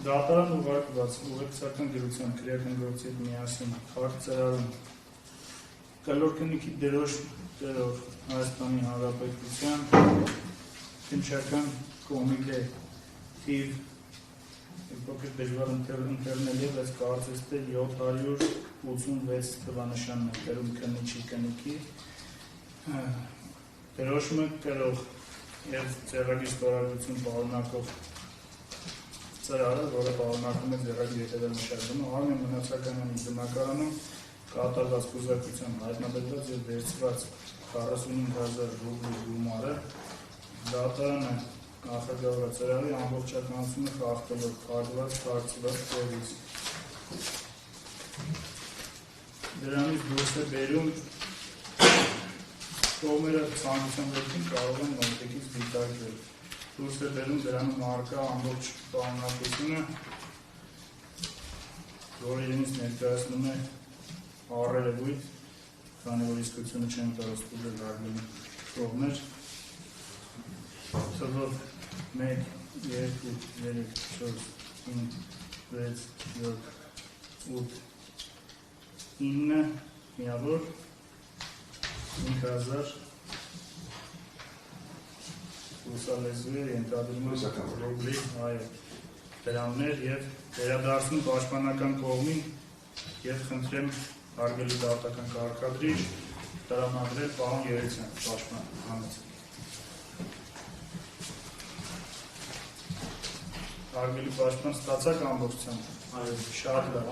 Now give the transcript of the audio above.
Դատարան ուղարկված ուղեկցական գրության քրեական գործի հետ միասին հարցերարում կլոր քննիքի դերոշ տերոր Հայաստանի Հանրապետության քննչական կոմիտե թիվ փոքր դժվար ընթերնել է, բայց կարծես թե 786 թվանշանն է դերում քննիչի կնիքի դերոշը կրող եւ ծրագրի ստորագրություն պարունակող ծրարը, որը պարունակում է ձեռագրի հետևանշանումը, արում է մնացականային բնակարանում կատարված կուզակցության հայտնաբերված եւ վերցված 45000 ռուբլի գումարը դատարանը նախագահորը ծրարի ամբողջականությունը խախտելով քարտված հարցված ծերից։ Դրանից դուրս է բերում կողմերը ցանկության դեպքում կարող են մոտիկից դիտարկել։ Դուրս է բերում դրանում առկա ամբողջ պարունակությունը, որը իրենից ներկայացնում է առերևույթ, քանի որ իսկությունը չեն կարող ստուգել հարգելի կողմեր, թվով 1, 2, 3, 4, 5, 6, 7, 8, 9 միավոր 5000 ուսալեզու է ենթադրում ռուբլի դրամներ եւ վերադարձնում պաշտպանական կողմին եւ խնդրեմ հարգելի դատական կարգադրիչ տրամադրել պարոն Երեցյան պաշտպան հանեց։ Հարգելի պաշտպան ստացաք ամբողջությամբ։ Շատ լավ։